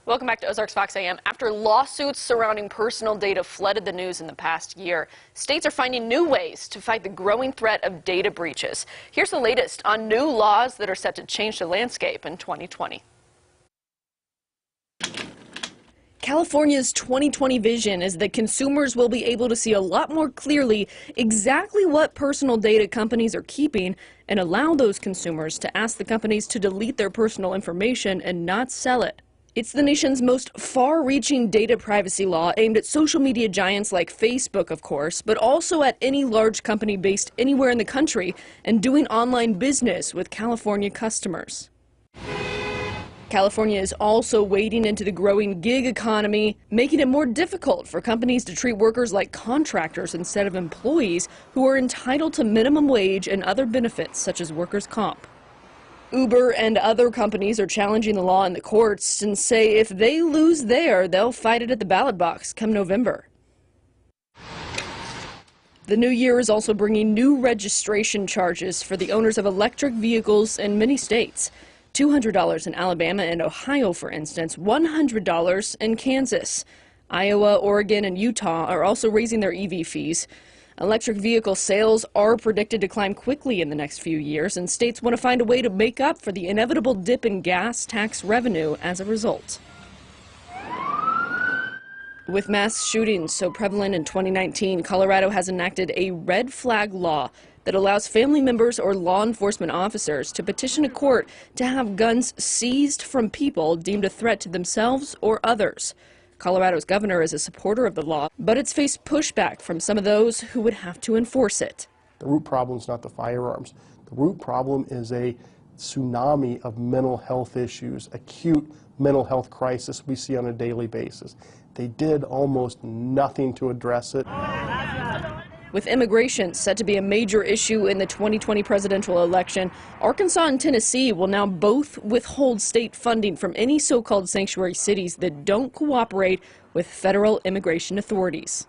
Welcome back to Ozarks Fox AM. After lawsuits surrounding personal data flooded the news in the past year, states are finding new ways to fight the growing threat of data breaches. Here's the latest on new laws that are set to change the landscape in 2020. California's 2020 vision is that consumers will be able to see a lot more clearly exactly what personal data companies are keeping and allow those consumers to ask the companies to delete their personal information and not sell it. It's the nation's most far-reaching data privacy law aimed at social media giants like Facebook, of course, but also at any large company based anywhere in the country and doing online business with California customers. California is also wading into the growing gig economy, making it more difficult for companies to treat workers like contractors instead of employees who are entitled to minimum wage and other benefits such as workers' comp. Uber and other companies are challenging the law in the courts and say if they lose there, they'll fight it at the ballot box come November. The new year is also bringing new registration charges for the owners of electric vehicles in many states. $200 in Alabama and Ohio, for instance, $100 in Kansas. Iowa, Oregon, and Utah are also raising their EV fees. Electric vehicle sales are predicted to climb quickly in the next few years, and states want to find a way to make up for the inevitable dip in gas tax revenue as a result. With mass shootings so prevalent in 2019, Colorado has enacted a red flag law that allows family members or law enforcement officers to petition a court to have guns seized from people deemed a threat to themselves or others. Colorado's governor is a supporter of the law, but it's faced pushback from some of those who would have to enforce it. The root problem is not the firearms. The root problem is a tsunami of mental health issues, acute mental health crisis we see on a daily basis. They did almost nothing to address it. With immigration set to be a major issue in the 2020 presidential election, Arkansas and Tennessee will now both withhold state funding from any so-called sanctuary cities that don't cooperate with federal immigration authorities.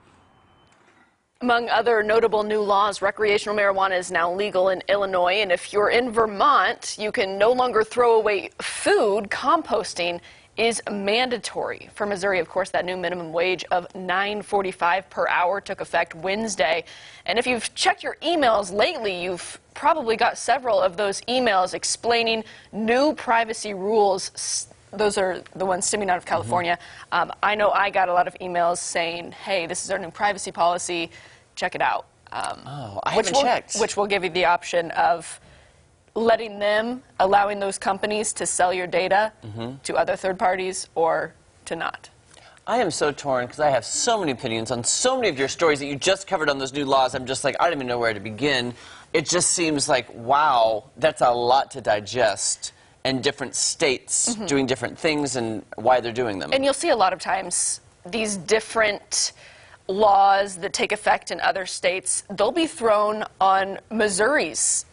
Among other notable new laws, recreational marijuana is now legal in Illinois, and if you're in Vermont, you can no longer throw away food. Composting is mandatory. For Missouri, of course, that new minimum wage of $9.45 per hour took effect Wednesday. And if you've checked your emails lately, you've probably got several of those emails explaining new privacy rules. Those are the ones stemming out of California. I know I got a lot of emails saying, hey, this is our new privacy policy, check it out. I haven't checked. Which will give you the option of allowing those companies to sell your data to other third parties or to not. I am so torn because I have so many opinions on so many of your stories that you just covered on those new laws. I'm just like, I don't even know where to begin. It just seems like, wow, that's a lot to digest. And different states doing different things and why they're doing them. And you'll see a lot of times these different laws that take effect in other states, they'll be thrown on Missouri's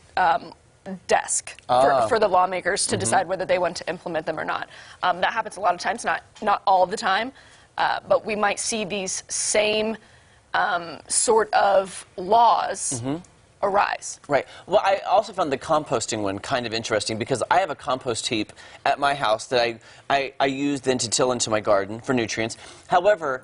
desk for the lawmakers to decide whether they want to implement them or not. That happens a lot of times, not all of the time, but we might see these same sort of laws arise. Right. Well, I also found the composting one kind of interesting because I have a compost heap at my house that I use then to till into my garden for nutrients. However,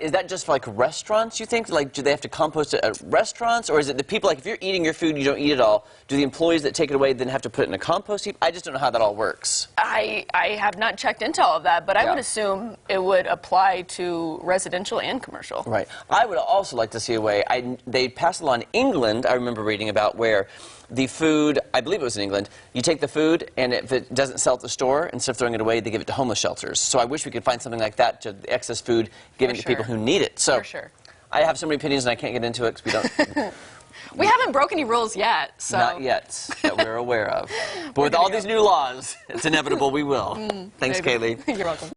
is that just for like restaurants, you think? Like, do they have to compost it at restaurants? Or is it the people, like if you're eating your food and you don't eat it all, do the employees that take it away then have to put it in a compost heap? I just don't know how that all works. I have not checked into all of that, but I would assume it would apply to residential and commercial. Right. I would also like to see a way, they passed a law in England, I remember reading about, where the food, I believe it was in England, you take the food and if it doesn't sell at the store, instead of throwing it away, they give it to homeless shelters. So I wish we could find something like that, to excess food, giving to people who need it. So I have so many opinions and I can't get into it because we don't... We haven't broken any rules yet, so... Not yet, that we're aware of. But with all these new laws, it's inevitable we will. Thanks, Kaylee. You're welcome.